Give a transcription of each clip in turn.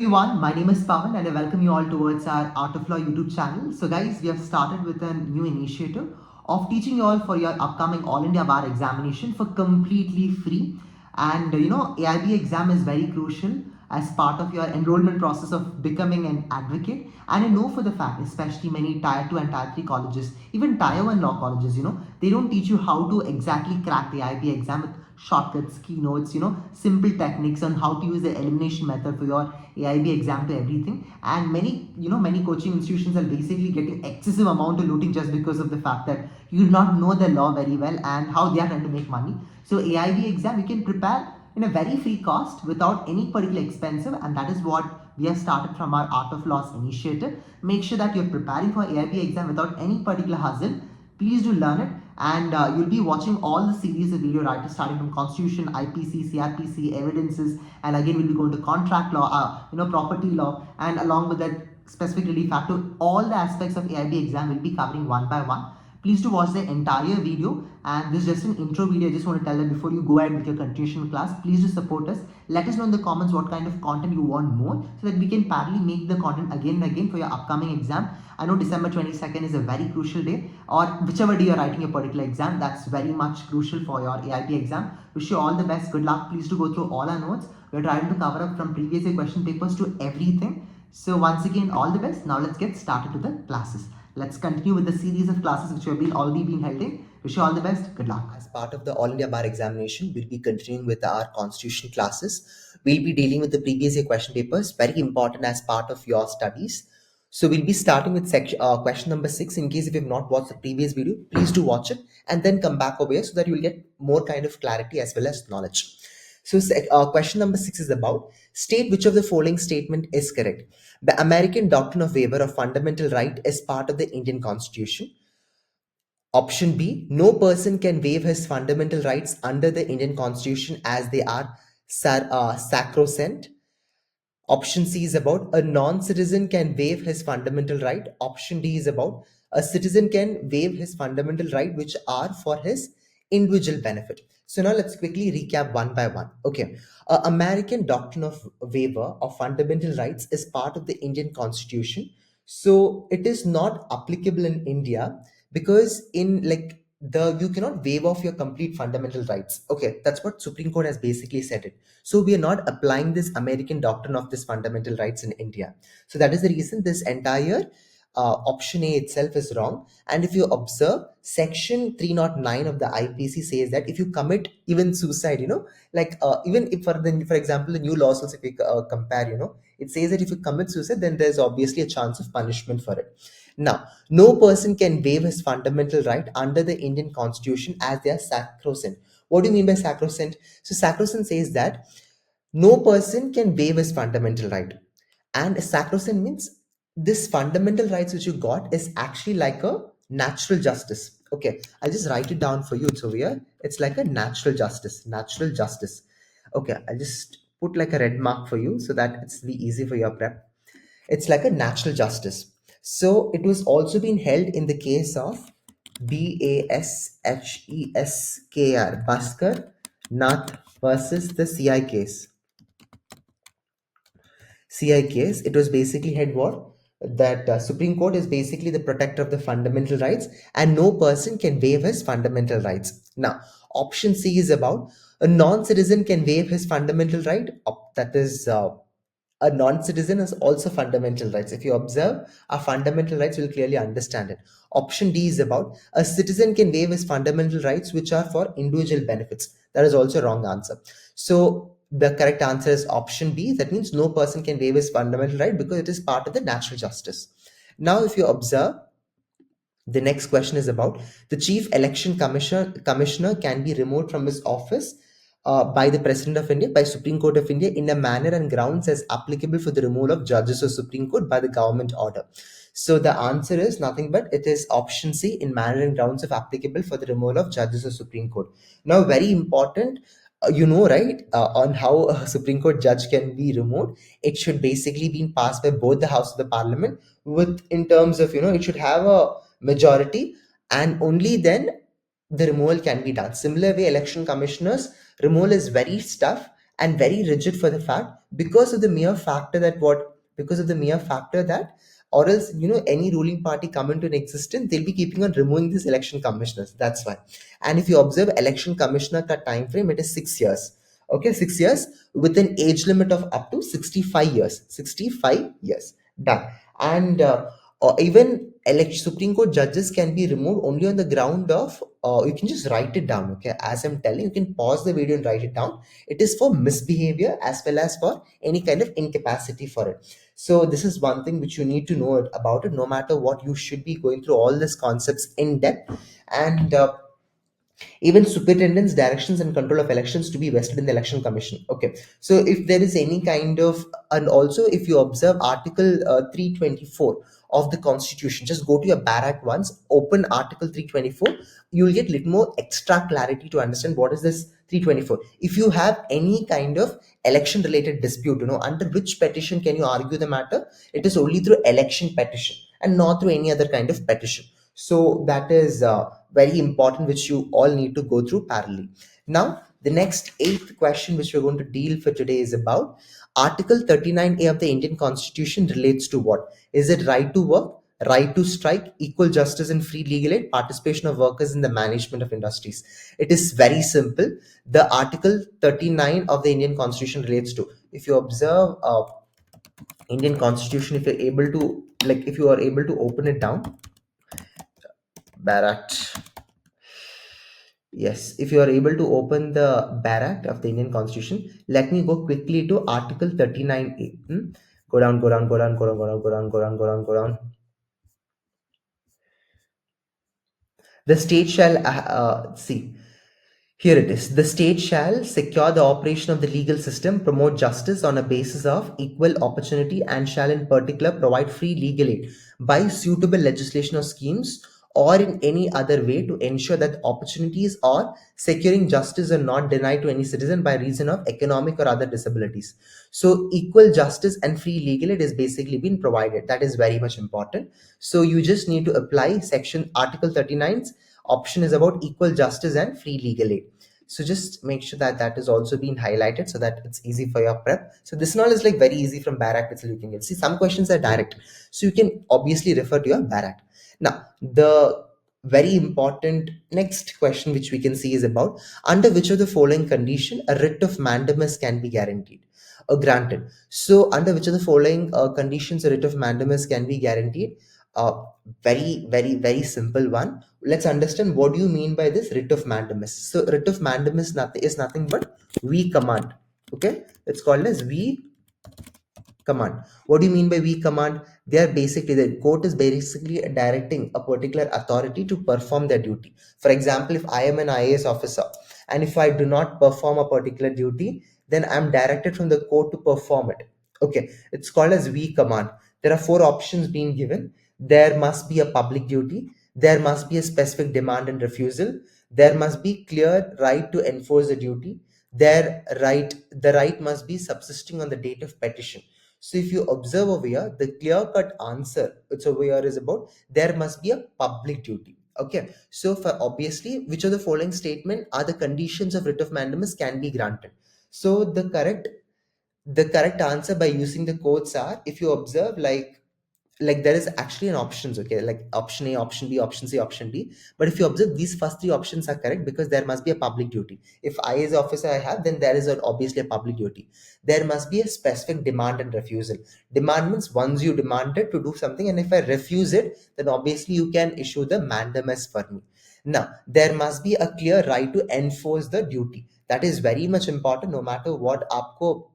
Everyone, my name is Pawan and I welcome you all towards our Art of Law YouTube channel. So guys, we have started with a new initiative of teaching you all for your upcoming All India Bar examination for completely free. And AIB exam is very crucial as part of your enrollment process of becoming an advocate. And I know for the fact, especially many tier 2 and tier 3 colleges, even tier 1 law colleges, they don't teach you how to exactly crack the AIB exam with shortcuts, keynotes, simple techniques on how to use the elimination method for your AIB exam to everything. And many coaching institutions are basically getting excessive amount of looting just because of the fact that you do not know the law very well and how they are trying to make money. So AIB exam you can prepare in a very free cost without any particular expensive, and that is what we have started from our Art of Laws initiative. Make sure that you're preparing for AIB exam without any particular hustle. Please do learn it, and you'll be watching all the series of video writers starting from Constitution, IPC, CRPC, evidences, and again we'll be going to contract law, property law, and along with that specific relief act. All the aspects of AIB exam will be covering one by one. Please do watch the entire video, and this is just an intro video. I just want to tell that before you go ahead with your continuation class, please do support us. Let us know in the comments what kind of content you want more so that we can parallelly make the content again and again for your upcoming exam. I know December 22nd is a very crucial day, or whichever day you're writing your particular exam, that's very much crucial for your AIP exam. Wish you all the best. Good luck. Please do go through all our notes. We're trying to cover up from previous year question papers to everything. So once again, all the best. Now let's get started to the classes. Let's continue with the series of classes which have been already been held in. Wish you all the best. Good luck. As part of the All India Bar examination, we'll be continuing with our constitution classes. We'll be dealing with the previous year question papers, very important as part of your studies. So we'll be starting with question number 6. In case if you have not watched the previous video, please do watch it and then come back over here so that you will get more kind of clarity as well as knowledge. So question number 6 is about state which of the following statement is correct. The American doctrine of waiver of fundamental right is part of the Indian Constitution. Option B, no person can waive his fundamental rights under the Indian Constitution as they are sacrosanct. Option C is about a non-citizen can waive his fundamental right. Option D is about a citizen can waive his fundamental right which are for his individual benefit. So now let's quickly recap one by one. Okay, American doctrine of waiver of fundamental rights is part of the Indian Constitution. So it is not applicable in India because in you cannot waive off your complete fundamental rights. Okay, that's what Supreme Court has basically said it. So we are not applying this American doctrine of this fundamental rights in India. So that is the reason this entire option A itself is wrong. And if you observe, section 309 of the IPC says that if you commit even suicide, even if for example the new laws also, if we compare, it says that if you commit suicide, then there's obviously a chance of punishment for it. Now, no person can waive his fundamental right under the Indian Constitution as they are sacrosanct. What do you mean by sacrosanct? So sacrosanct says that no person can waive his fundamental right. And sacrosanct means this fundamental rights which you got is actually like a natural justice. Okay, I'll just write it down for you. It's over here. It's like a natural justice. Natural justice. Okay, I'll just put like a red mark for you so that it's be easy for your prep. It's like a natural justice. So it was also been held in the case of Basheskar, Bhaskar Nath versus the CI case. CI case, it was basically had what? That Supreme Court is basically the protector of the fundamental rights and no person can waive his fundamental rights. Now, option C is about a non-citizen can waive his fundamental right. That is a non-citizen has also fundamental rights. If you observe our fundamental rights, you'll clearly understand it. Option D is about a citizen can waive his fundamental rights which are for individual benefits. That is also a wrong answer. So the correct answer is option B. That means no person can waive his fundamental right because it is part of the natural justice. Now, if you observe, the next question is about the Chief Election Commissioner can be removed from his office by the President of India, by Supreme Court of India in a manner and grounds as applicable for the removal of judges of Supreme Court by the government order. So the answer is nothing but it is option C, in manner and grounds of applicable for the removal of judges of Supreme Court. Now, very important, right, on how a Supreme Court judge can be removed. It should basically be passed by both the House of the Parliament with in terms of, it should have a majority and only then the removal can be done. Similar way, election commissioners removal is very tough and very rigid for the fact, because of the mere factor that what because of the mere factor that, or else, any ruling party come into an existence, they'll be keeping on removing these election commissioners. That's why. And if you observe election commissioner ka time frame, it is 6 years. Okay, 6 years with an age limit of up to 65 years. 65 years. Done. And or even Supreme Court judges can be removed only on the ground of, you can just write it down. Okay, as I'm telling, you can pause the video and write it down. It is for misbehavior as well as for any kind of incapacity for it. So this is one thing which you need to know about it. No matter what, you should be going through all these concepts in depth. And even superintendent's directions and control of elections to be vested in the election commission. Okay, so if there is any kind of, and also if you observe article 324 of the constitution, just go to your barrack once, open article 324, you will get little more extra clarity to understand what is this 324. If you have any kind of election related dispute, under which petition can you argue the matter, it is only through election petition and not through any other kind of petition. So that is very important, which you all need to go through parallelly. Now, the next eighth question which we're going to deal for today is about Article 39A of the Indian Constitution relates to what? Is it right to work, right to strike, equal justice and free legal aid, participation of workers in the management of industries? It is very simple. The Article 39 of the Indian Constitution relates to, if you observe Indian Constitution, if you're able to, if you are able to open it down, Bharat. Yes, if you are able to open the Bar of the Indian Constitution, let me go quickly to Article 39A. Go down, go down, go down, go down, go down, go down, go down, go down, go down. The state shall see. Here it is. The state shall secure the operation of the legal system, promote justice on a basis of equal opportunity, and shall in particular provide free legal aid by suitable legislation or schemes or in any other way to ensure that opportunities or securing justice are not denied to any citizen by reason of economic or other disabilities. So equal justice and free legal aid is basically been provided. That is very much important. So you just need to apply section Article 39's option is about equal justice and free legal aid. So just make sure that that is also being highlighted so that it's easy for your prep. So this and all is like very easy from Barak itself. You can get, see, some questions are direct, so you can obviously refer to your Barak. Now the very important next question which we can see is about under which of the following condition a writ of mandamus can be guaranteed or granted. So under which of the following conditions a writ of mandamus can be guaranteed? Very, very, very simple one. Let's understand what do you mean by this writ of mandamus. So writ of mandamus is nothing but we command. Okay, it's called as we command. What do you mean by we command? They are basically, the court is basically directing a particular authority to perform their duty. For example, if I am an IAS officer and if I do not perform a particular duty, then I'm directed from the court to perform it. Okay, it's called as we command. There are four options being given. There must be a public duty, there must be a specific demand and refusal, there must be clear right to enforce the duty, the right must be subsisting on the date of petition. So if you observe over here, the clear-cut answer it's over here is about there must be a public duty. Okay, so for obviously, which of the following statement are the conditions of writ of mandamus can be granted? So the correct answer by using the codes are, if you observe, like there is actually an options, okay, like option A, option B, option C, option D. But if you observe, these first three options are correct because there must be a public duty. If I as an officer I have, then there is obviously a public duty. There must be a specific demand and refusal. Demand means once you demanded to do something, and if I refuse it, then obviously you can issue the mandamus for me. Now there must be a clear right to enforce the duty. That is very much important. No matter what aapko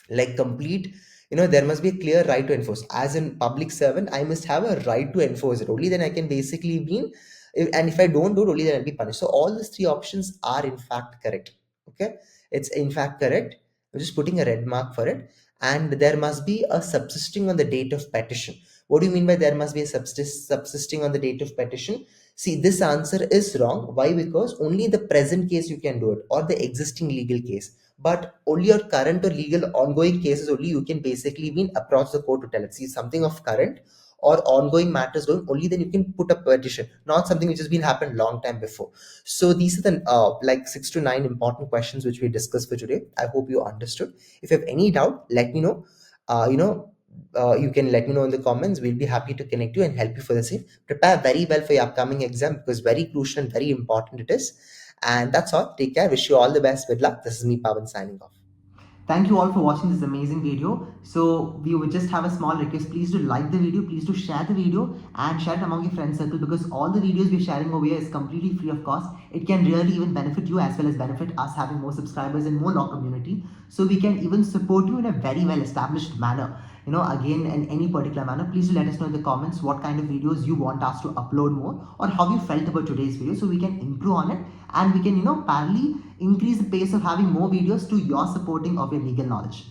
like complete, there must be a clear right to enforce. As in public servant, I must have a right to enforce it. Only then I can basically be, and if I don't do it, only then I'll be punished. So all these three options are in fact correct. Okay, it's in fact correct. I'm just putting a red mark for it. And there must be a subsisting on the date of petition. What do you mean by there must be a subsisting on the date of petition? See, this answer is wrong. Why? Because only the present case you can do it, or the existing legal case. But only your current or legal ongoing cases only you can basically approach the court to tell it. See, something of current or ongoing matters going, only then you can put a petition, not something which has been happened long time before. So these are the like 6 to 9 important questions which we discussed for today. I hope you understood. If you have any doubt, let me know. You know, you can let me know in the comments. We'll be happy to connect you and help you for the same. Prepare very well for your upcoming exam, because very crucial and very important it is. And that's all. Take care. Wish you all the best. Good luck. This is me, Pavan, signing off. Thank you all for watching this amazing video. So we would just have a small request. Please do like the video, please do share the video and share it among your friend circle, because all the videos we're sharing over here is completely free of cost. It can really even benefit you as well as benefit us having more subscribers and more law community. So we can even support you in a very well established manner. Again, in any particular manner, please do let us know in the comments what kind of videos you want us to upload more, or how you felt about today's video, so we can improve on it and we can, parallelly increase the pace of having more videos to your supporting of your legal knowledge.